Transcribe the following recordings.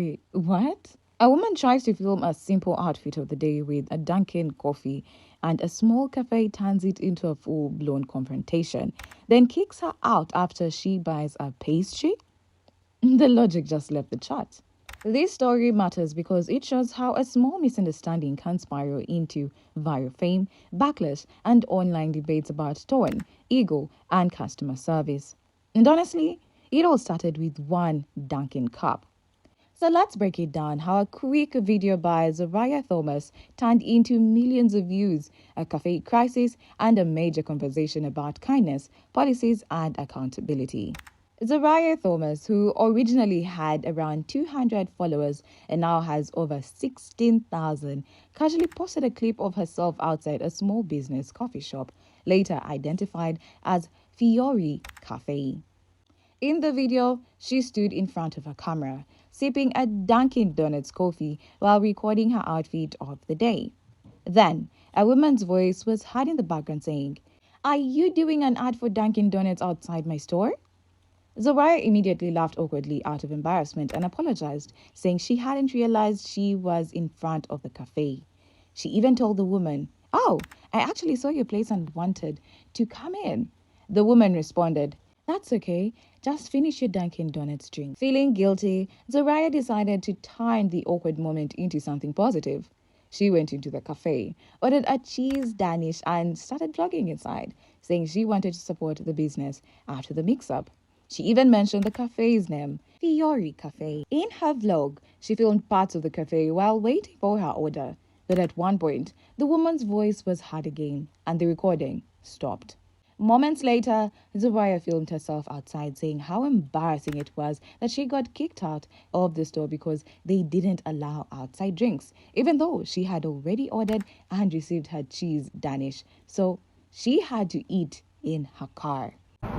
Wait, what? A woman tries to film a simple outfit of the day with a Dunkin coffee, and a small cafe turns it into a full blown confrontation, then kicks her out after she buys a pastry? The logic just left the chart. This story matters because it shows how a small misunderstanding can spiral into viral fame, backlash, and online debates about tone, ego, and customer service. And honestly, it all started with one Dunkin' cup. So let's break it down how a quick video by Zariah Thomas turned into millions of views, a cafe crisis, and a major conversation about kindness, policies, and accountability. Zariah Thomas, who originally had around 200 followers and now has over 16,000, casually posted a clip of herself outside a small business coffee shop, later identified as Fiori Café. In the video, she stood in front of a camera, sipping a Dunkin' Donuts coffee while recording her outfit of the day. Then, a woman's voice was heard in the background saying, "Are you doing an ad for Dunkin' Donuts outside my store?" Zariah immediately laughed awkwardly out of embarrassment and apologized, saying she hadn't realized she was in front of the cafe. She even told the woman, "Oh, I actually saw your place and wanted to come in." The woman responded, "That's okay. Just finish your Dunkin' Donuts drink." Feeling guilty, Zariah decided to turn the awkward moment into something positive. She went into the cafe, ordered a cheese Danish, and started vlogging inside, saying she wanted to support the business after the mix-up. She even mentioned the cafe's name, Fiori Cafe. In her vlog, she filmed parts of the cafe while waiting for her order. But at one point, the woman's voice was heard again, and the recording stopped. Moments later, Zariah filmed herself outside saying how embarrassing it was that she got kicked out of the store because they didn't allow outside drinks, even though she had already ordered and received her cheese Danish. So she had to eat in her car. You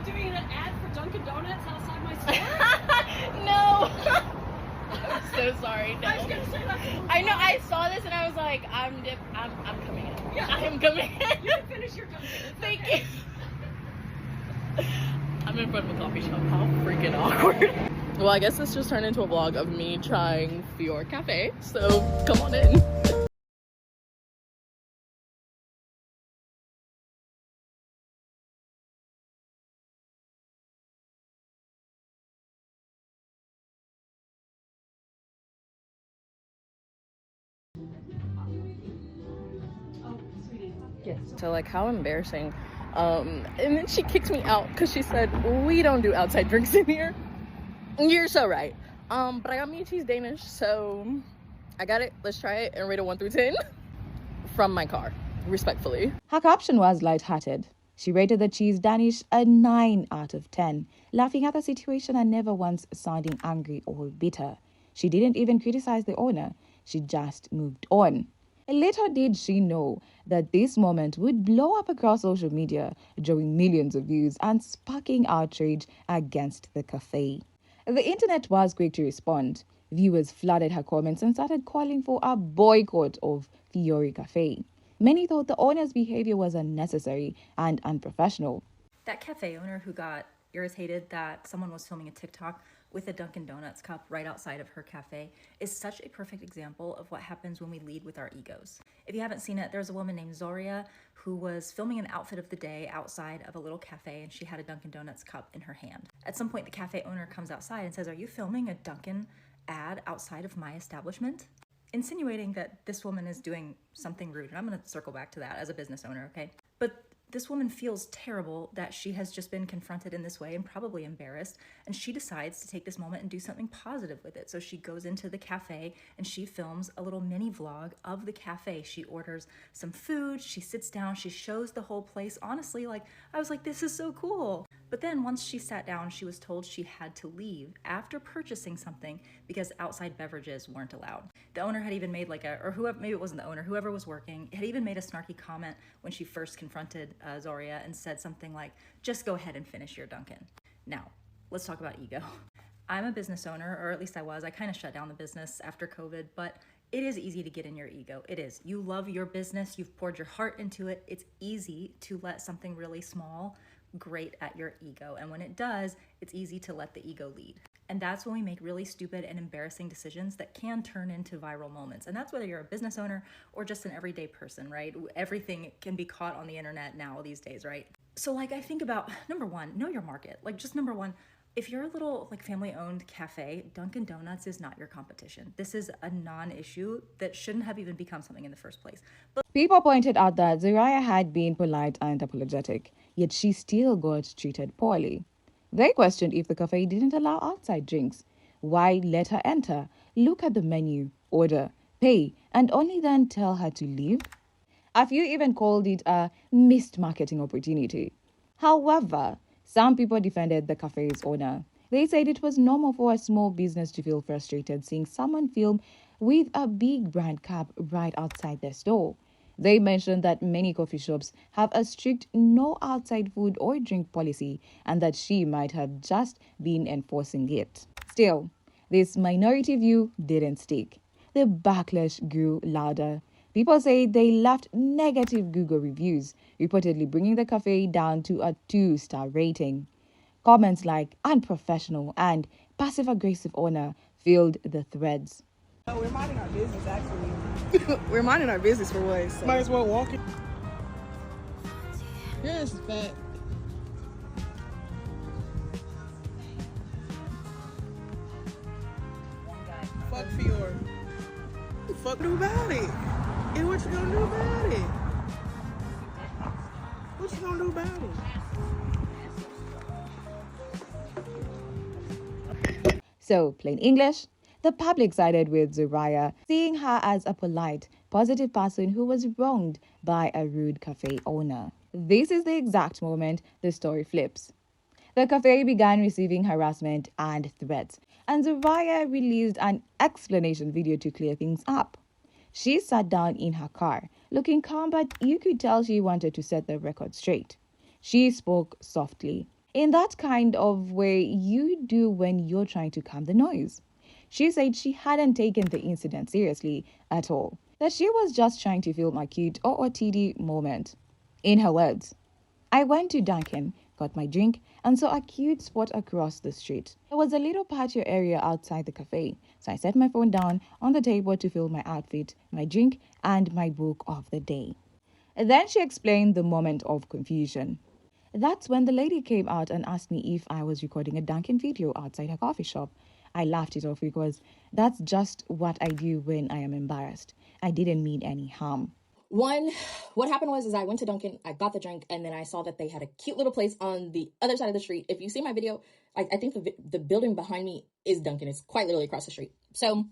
doing an ad for Dunkin' Donuts outside my store? No. I'm so sorry. No. I was gonna say that's. I know. I saw this and I was like, I'm coming in. Yeah. I am coming You in. can finish your Dunkin'. It's Thank okay. you. I'm in front of a coffee shop. How freaking awkward. Well, I guess this just turned into a vlog of me trying Fior Cafe. So come on in. Yes. So like how embarrassing. And then she kicked me out because she said, "We don't do outside drinks in here." You're so right. But I got me a cheese Danish, so I got it. Let's try it and rate it 1 through 10 from my car, respectfully. Her caption was light-hearted. She rated the cheese Danish a 9 out of 10, laughing at the situation and never once sounding angry or bitter. She didn't even criticize the owner. She just moved on. Little did she know that this moment would blow up across social media, drawing millions of views and sparking outrage against the cafe. The internet was quick to respond. Viewers flooded her comments and started calling for a boycott of Fiori Cafe. Many thought the owner's behavior was unnecessary and unprofessional. That cafe owner who got irritated that someone was filming a TikTok with a Dunkin' Donuts cup right outside of her cafe is such a perfect example of what happens when we lead with our egos. If you haven't seen it, there's a woman named Zoria who was filming an outfit of the day outside of a little cafe, and she had a Dunkin' Donuts cup in her hand. At some point, the cafe owner comes outside and says, "Are you filming a Dunkin' ad outside of my establishment?" Insinuating that this woman is doing something rude. And I'm going to circle back to that as a business owner, okay? But this woman feels terrible that she has just been confronted in this way and probably embarrassed, and she decides to take this moment and do something positive with it. So she goes into the cafe and she films a little mini vlog of the cafe. She orders some food, she sits down, she shows the whole place. Honestly, like, I was like, this is so cool. But then once she sat down, she was told she had to leave after purchasing something because outside beverages weren't allowed. The owner had even made or whoever, maybe it wasn't the owner, whoever was working, had even made a snarky comment when she first confronted Zoria and said something like, "Just go ahead and finish your Dunkin'." Now, let's talk about ego. I'm a business owner, or at least I was. I kind of shut down the business after COVID, but it is easy to get in your ego. It is. You love your business. You've poured your heart into it. It's easy to let something really small great at your ego. And when it does, it's easy to let the ego lead. And that's when we make really stupid and embarrassing decisions that can turn into viral moments. And that's whether you're a business owner or just an everyday person, right? Everything can be caught on the internet now these days, right? So like I think about, number one, know your market. Like just number one, if you're a little like family-owned cafe, Dunkin' Donuts is not your competition. This is a non-issue that shouldn't have even become something in the first place. People pointed out that Zuriah had been polite and apologetic, yet she still got treated poorly. They questioned if the cafe didn't allow outside drinks. Why let her enter, look at the menu, order, pay, and only then tell her to leave? A few even called it a missed marketing opportunity. However, some people defended the cafe's owner. They said it was normal for a small business to feel frustrated seeing someone film with a big brand cap right outside their store. They mentioned that many coffee shops have a strict no outside food or drink policy and that she might have just been enforcing it. Still, this minority view didn't stick. The backlash grew louder. People say they left negative Google reviews, reportedly bringing the cafe down to a 2-star rating. Comments like unprofessional and passive aggressive owner filled the threads. No, we're minding our business, actually. We're minding our business for what? So. Might as well walk it. Yes, fat. Fuck Fior. Fuck do about it. And what you gonna do about it? What you gonna do about it? So, plain English, the public sided with Zuriah, seeing her as a polite, positive person who was wronged by a rude cafe owner. This is the exact moment the story flips. The cafe began receiving harassment and threats, and Zuriah released an explanation video to clear things up. She sat down in her car, looking calm, but you could tell she wanted to set the record straight. She spoke softly, in that kind of way you do when you're trying to calm the noise. She said she hadn't taken the incident seriously at all, that she was just trying to film a cute OOTD moment. In her words, I went to Dunkin, got my drink, and saw a cute spot across the street. There was a little patio area outside the cafe, so I set my phone down on the table to film my outfit, my drink, and my book of the day. Then she explained the moment of confusion. That's when the lady came out and asked me if I was recording a Dunkin' video outside her coffee shop. I laughed it off because that's just what I do when I am embarrassed. I didn't mean any harm. One, what happened was I went to Dunkin', I got the drink, and then I saw that they had a cute little place on the other side of the street. If you see my video, I think the building behind me is Dunkin'. It's quite literally across the street. So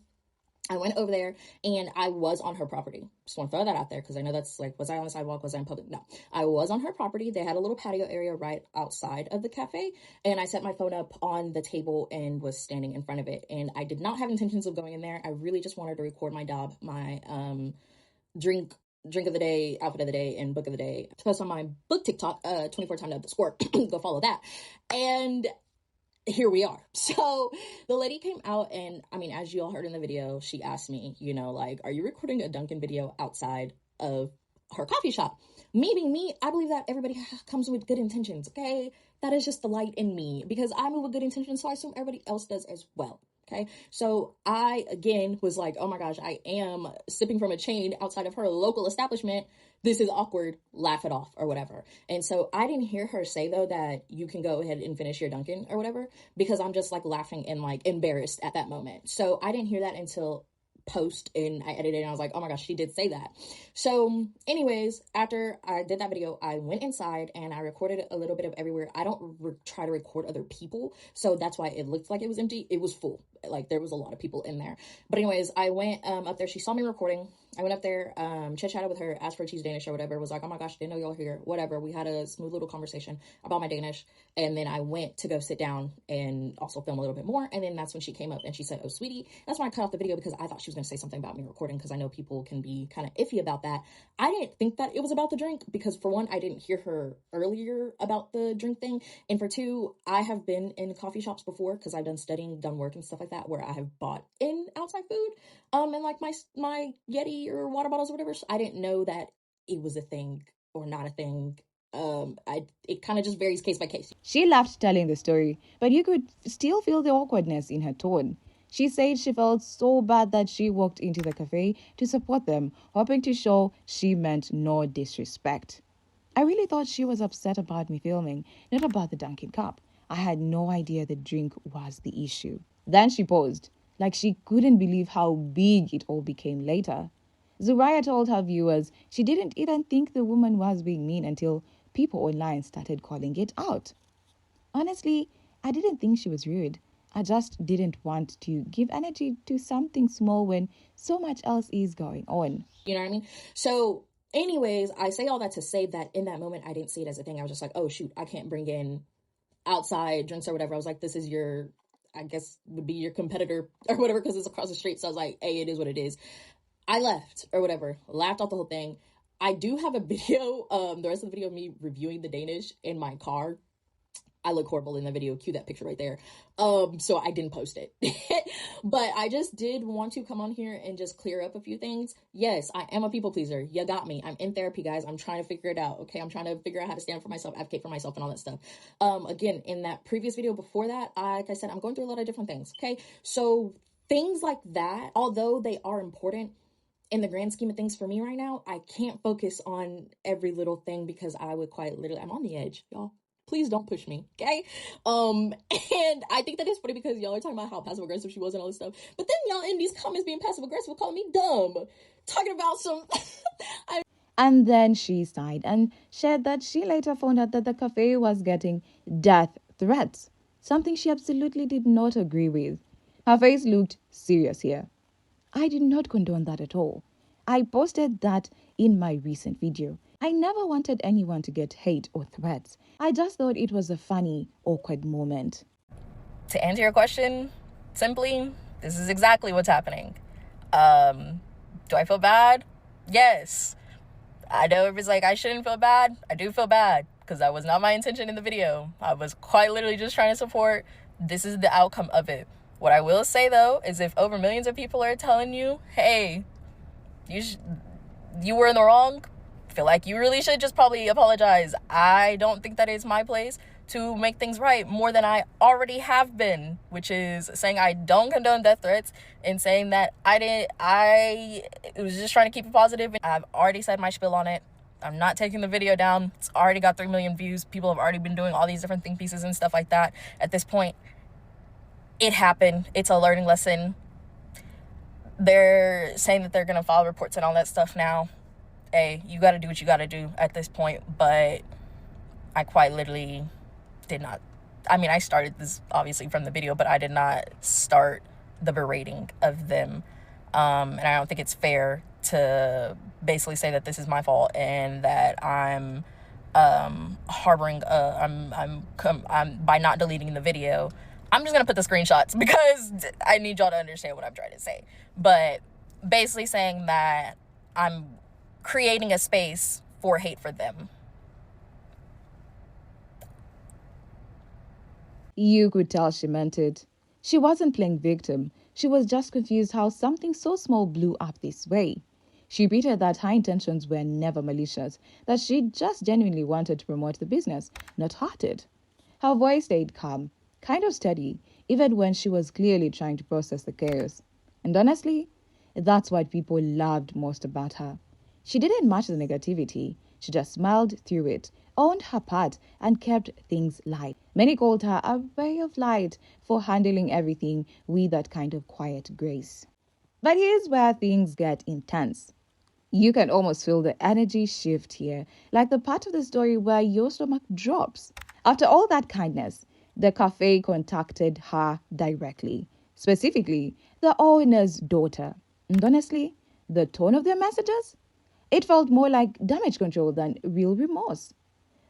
I went over there and I was on her property. Just want to throw that out there because I know that's like, was I on the sidewalk? Was I in public? No, I was on her property. They had a little patio area right outside of the cafe. And I set my phone up on the table and was standing in front of it. And I did not have intentions of going in there. I really just wanted to record my dab, my drink of the day, outfit of the day, and book of the day. To post on my book TikTok, 24 time the score. Go follow that. And here we are. So the lady came out and, I mean, as you all heard in the video, she asked me, you know, like, are you recording a Dunkin' video outside of her coffee shop? Me being me, I believe that everybody comes with good intentions, okay? That is just the light in me because I move with good intentions, so I assume everybody else does as well. Okay, so I, again, was like, oh my gosh, I am sipping from a chain outside of her local establishment. This is awkward, laugh it off or whatever. And so I didn't hear her say, though, that you can go ahead and finish your Dunkin' or whatever, because I'm just like laughing and like embarrassed at that moment. So I didn't hear that until post and I edited and I was like, oh my gosh, she did say that. So anyways, after I did that video, I went inside and I recorded a little bit of everywhere. I don't try to record other people, so that's why it looked like it was empty. It was full, like there was a lot of people in there. But anyways, I went up there. She saw me recording. I went up there, chit-chatted with her, asked for cheese Danish or whatever, was like, oh my gosh, didn't know y'all were here, whatever. We had a smooth little conversation about my Danish, and then I went to go sit down and also film a little bit more, and then that's when she came up and she said, oh, sweetie. That's when I cut off the video because I thought she was going to say something about me recording because I know people can be kind of iffy about that. I didn't think that it was about the drink because, for one, I didn't hear her earlier about the drink thing, and for two, I have been in coffee shops before because I've done studying, done work and stuff like that where I have bought in outside food, and like my Yeti or water bottles or whatever. So I didn't know that it was a thing or not a thing It kind of just varies case by case. She laughed telling the story, but you could still feel the awkwardness in her tone. She said she felt so bad that she walked into the cafe to support them, hoping to show she meant no disrespect. I really thought she was upset about me filming, not about the Dunkin' cup. I had no idea the drink was the issue. Then she paused, like she couldn't believe how big it all became later. Zuriah told her viewers she didn't even think the woman was being mean until people online started calling it out. Honestly, I didn't think she was rude. I just didn't want to give energy to something small when so much else is going on. You know what I mean? So anyways, I say all that to say that in that moment, I didn't see it as a thing. I was just like, oh, shoot, I can't bring in outside drinks or whatever. I was like, this is your, I guess, would be your competitor or whatever, because it's across the street. So I was like, hey, it is what it is. I left or whatever, laughed off the whole thing. I do have a video, the rest of the video of me reviewing the Danish in my car. I look horrible in the video. Cue that picture right there. So I didn't post it. But I just did want to come on here and just clear up a few things. Yes, I am a people pleaser. You got me. I'm in therapy, guys. I'm trying to figure it out. Okay, I'm trying to figure out how to stand for myself, advocate for myself, and all that stuff. Again, in that previous video before that, like I said, I'm going through a lot of different things. Okay, so things like that, although they are important in the grand scheme of things for me right now, I can't focus on every little thing because I would quite literally, I'm on the edge, y'all. Please don't push me, okay? And I think that is funny because y'all are talking about how passive-aggressive she was and all this stuff. But then y'all in these comments being passive-aggressive calling me dumb. Talking about some... And then she sighed and shared that she later found out that the cafe was getting death threats, something she absolutely did not agree with. Her face looked serious here. I did not condone that at all. I posted that in my recent video. I never wanted anyone to get hate or threats. I just thought it was a funny, awkward moment. To answer your question, simply, this is exactly what's happening. Do I feel bad? Yes. I know everybody's like, I shouldn't feel bad. I do feel bad because that was not my intention in the video. I was quite literally just trying to support. This is the outcome of it. What I will say, though, is if over millions of people are telling you, hey, you were in the wrong, feel like you really should just probably apologize. I don't think that is my place to make things right more than I already have been, which is saying I don't condone death threats and saying that I was just trying to keep it positive. I've already said my spiel on it. I'm not taking the video down. It's already got 3 million views. People have already been doing all these different think pieces and stuff like that. At this point, it happened. It's a learning lesson. They're saying that they're going to file reports and all that stuff now. Hey, you got to do what you got to do at this point. But I quite literally did not. I mean, I started this obviously from the video, but I did not start the berating of them. And I don't think it's fair to basically say that this is my fault and that I'm harboring, I'm by not deleting the video. I'm just going to put the screenshots because I need y'all to understand what I'm trying to say. But basically saying that I'm creating a space for hate for them. You could tell she meant it. She wasn't playing victim. She was just confused how something so small blew up this way. She repeated that her intentions were never malicious, that she just genuinely wanted to promote the business, not hurt it. Her voice stayed calm, kind of steady, even when she was clearly trying to process the chaos. And honestly, that's what people loved most about her. She didn't match the negativity. She just smiled through it, owned her part, and kept things light. Many called her a ray of light for handling everything with that kind of quiet grace. But here's where things get intense. You can almost feel the energy shift here, like the part of the story where your stomach drops. After all that kindness, the cafe contacted her directly, specifically the owner's daughter. And honestly, the tone of their messages? It felt more like damage control than real remorse.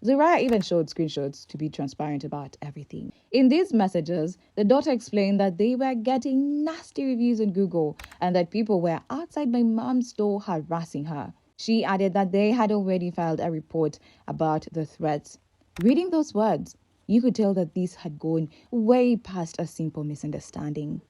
Zuriah even showed screenshots to be transparent about everything. In these messages, the daughter explained that they were getting nasty reviews on Google and that people were outside my mom's door harassing her. She added that they had already filed a report about the threats. Reading those words, you could tell that this had gone way past a simple misunderstanding.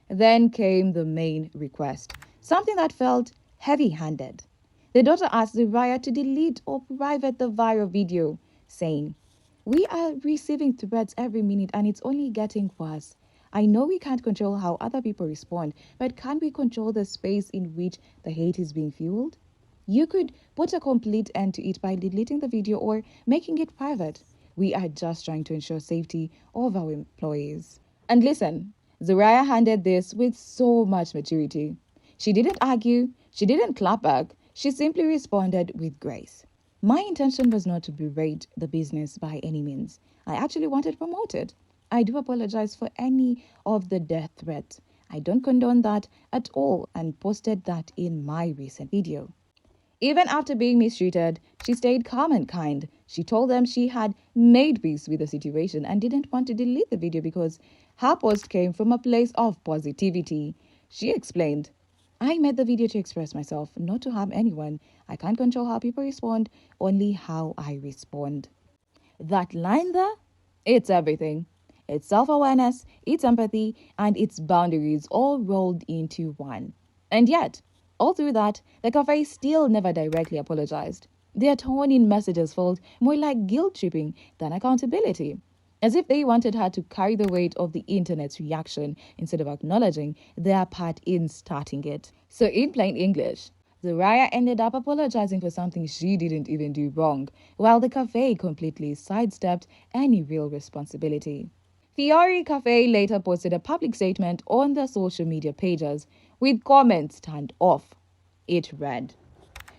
Then came the main request, something that felt heavy-handed. The daughter asked Zariah to delete or private the viral video, saying, "We are receiving threats every minute and it's only getting worse. I know we can't control how other people respond, but can we control the space in which the hate is being fueled? You could put a complete end to it by deleting the video or making it private. We are just trying to ensure safety of our employees." And listen, Zariah handled this with so much maturity. She didn't argue, she didn't clap back, she simply responded with grace. "My intention was not to berate the business by any means. I actually wanted to promote it. I do apologize for any of the death threats. I don't condone that at all and posted that in my recent video." Even after being mistreated, she stayed calm and kind. She told them she had made peace with the situation and didn't want to delete the video because her post came from a place of positivity. She explained, "I made the video to express myself, not to harm anyone. I can't control how people respond, only how I respond." That line there, it's everything. It's self-awareness, it's empathy, and it's boundaries all rolled into one. And yet, all through that, the cafe still never directly apologized. Their tone in messages felt more like guilt tripping than accountability, as if they wanted her to carry the weight of the internet's reaction instead of acknowledging their part in starting it. So in plain English, Zariah ended up apologizing for something she didn't even do wrong, while the cafe completely sidestepped any real responsibility. Fiore Cafe later posted a public statement on their social media pages with comments turned off. It read,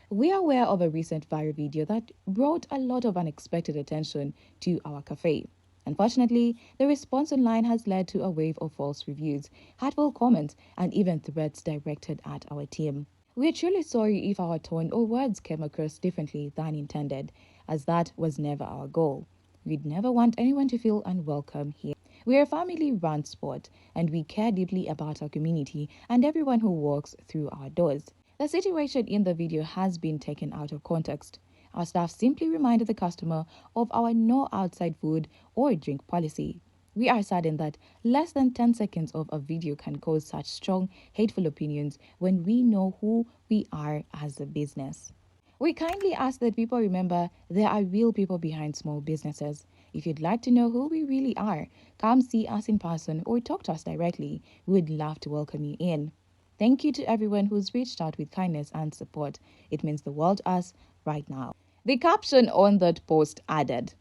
"We are aware of a recent viral video that brought a lot of unexpected attention to our cafe. Unfortunately, the response online has led to a wave of false reviews, hurtful comments, and even threats directed at our team. We're truly sorry if our tone or words came across differently than intended, as that was never our goal. We'd never want anyone to feel unwelcome here. We're a family-run sport, and we care deeply about our community and everyone who walks through our doors." The situation in the video has been taken out of context. Our staff simply reminded the customer of our no outside food or drink policy. We are saddened that less than 10 seconds of a video can cause such strong, hateful opinions when we know who we are as a business. We kindly ask that people remember there are real people behind small businesses. If you'd like to know who we really are, come see us in person or talk to us directly. We'd love to welcome you in. Thank you to everyone who's reached out with kindness and support. It means the world to us right now. The caption on that post added,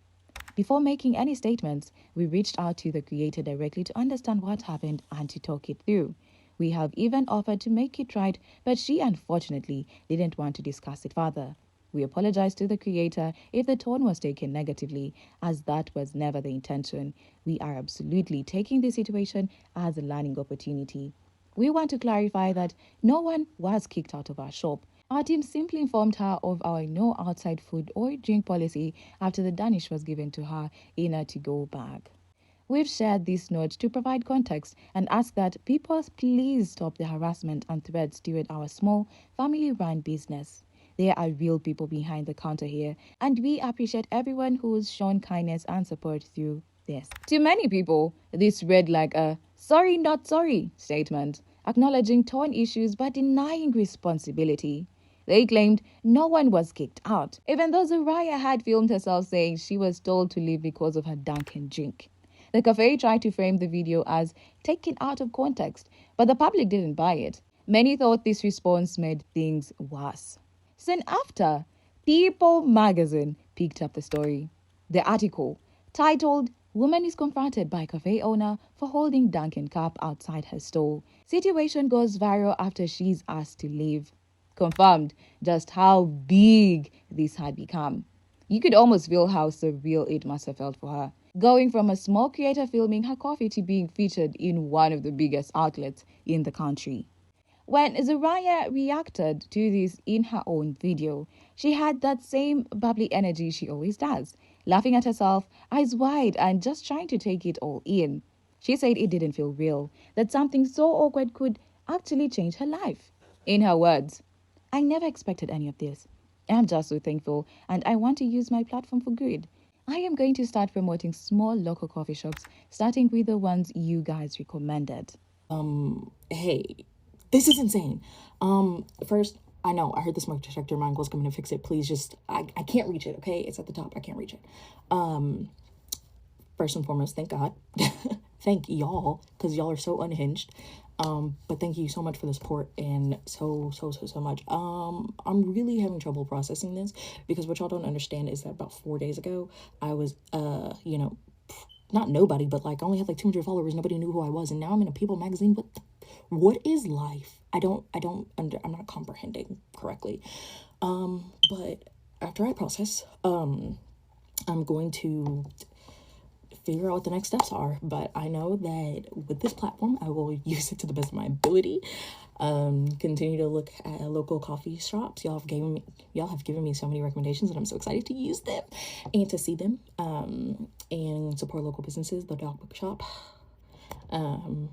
"Before making any statements, we reached out to the creator directly to understand what happened and to talk it through. We have even offered to make it right, but she unfortunately didn't want to discuss it further. We apologize to the creator if the tone was taken negatively, as that was never the intention. We are absolutely taking this situation as a learning opportunity. We want to clarify that no one was kicked out of our shop. Our team simply informed her of our no outside food or drink policy after the Danish was given to her in a to-go bag. We've shared this note to provide context and ask that people please stop the harassment and threats toward our small, family-run business. There are real people behind the counter here, and we appreciate everyone who's shown kindness and support through this." To many people, this read like a "sorry, not sorry" statement, acknowledging torn issues but denying responsibility. They claimed no one was kicked out, even though Zariah had filmed herself saying she was told to leave because of her Dunkin drink. The cafe tried to frame the video as taken out of context, but the public didn't buy it. Many thought this response made things worse. Soon after, People magazine picked up the story. The article, titled "Woman is confronted by cafe owner for holding Dunkin cup outside her store. Situation goes viral after she's asked to leave," confirmed just how big this had become. You could almost feel how surreal it must have felt for her, going from a small creator filming her coffee to being featured in one of the biggest outlets in the country. When Zariah reacted to this in her own video, she had that same bubbly energy she always does, laughing at herself, eyes wide, and just trying to take it all in. She said it didn't feel real, that something so awkward could actually change her life. In her words, "I never expected any of this. I'm just so thankful, and I want to use my platform for good. I am going to start promoting small local coffee shops, starting with the ones you guys recommended." Hey, this is insane. First, I know, I heard the smoke detector. My uncle's coming to fix it. Please just, I can't reach it, okay? It's at the top. I can't reach it. First and foremost, thank God. Thank y'all, because y'all are so unhinged. But thank you so much for the support and so much. I'm really having trouble processing this because what y'all don't understand is that about 4 days ago, I was, not nobody, but like I only had like 200 followers. Nobody knew who I was. And now I'm in a People magazine. What is life? I'm not comprehending correctly. But after I process, I'm going to figure out what the next steps are. But I know that with this platform, I will use it to the best of my ability. Continue to look at local coffee shops. Y'all have given me so many recommendations, and I'm so excited to use them and to see them. And support local businesses, the dog book shop. And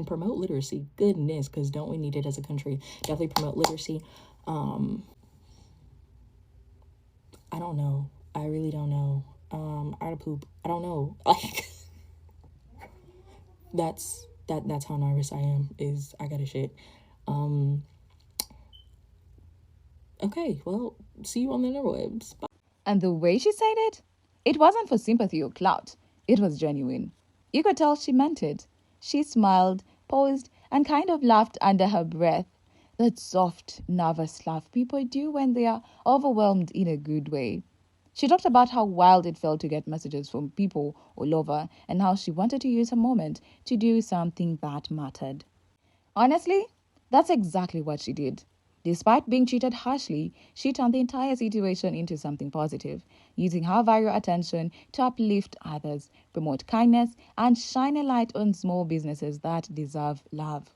promote literacy. Goodness, because don't we need it as a country? Definitely promote literacy. I don't know. I really don't know. Art of poop. I don't know. Like that's how nervous I am. Is I gotta shit. Okay, well, see you on the interwebs. Bye. And the way she said it wasn't for sympathy or clout. It was genuine. You could tell she meant it. She smiled, paused, and kind of laughed under her breath. That soft, nervous laugh people do when they are overwhelmed in a good way. She talked about how wild it felt to get messages from people all over and how she wanted to use her moment to do something that mattered. Honestly, that's exactly what she did. Despite being treated harshly, she turned the entire situation into something positive, using her viral attention to uplift others, promote kindness, and shine a light on small businesses that deserve love.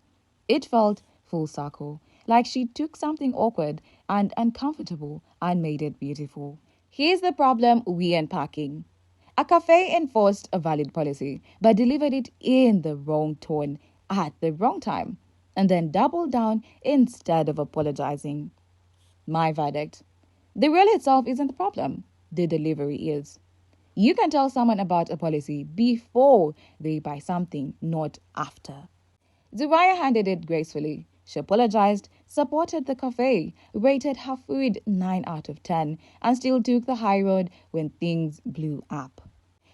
It felt full circle, like she took something awkward and uncomfortable and made it beautiful. Here's the problem we're unpacking. A cafe enforced a valid policy, but delivered it in the wrong tone at the wrong time, and then doubled down instead of apologizing. My verdict: the rule itself isn't the problem, the delivery is. You can tell someone about a policy before they buy something, not after. Zuriah handled it gracefully. She apologized, supported the cafe, rated her food 9 out of 10, and still took the high road when things blew up.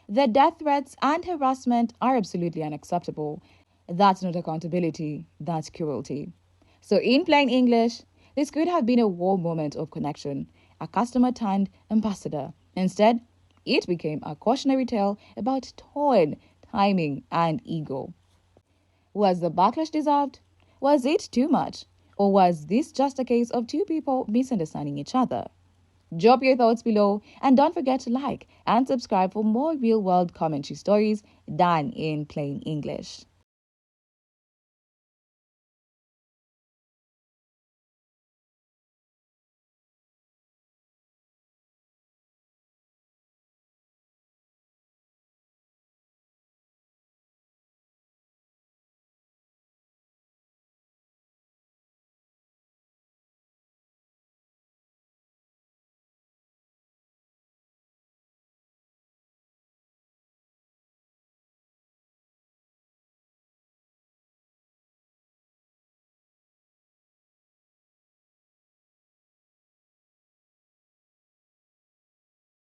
The death threats and harassment are absolutely unacceptable. That's not accountability, that's cruelty. So, in plain English, this could have been a warm moment of connection, a customer turned ambassador. Instead, it became a cautionary tale about tone, timing, and ego. Was the backlash deserved? Was it too much? Or was this just a case of two people misunderstanding each other? Drop your thoughts below and don't forget to like and subscribe for more real world commentary stories done in plain English.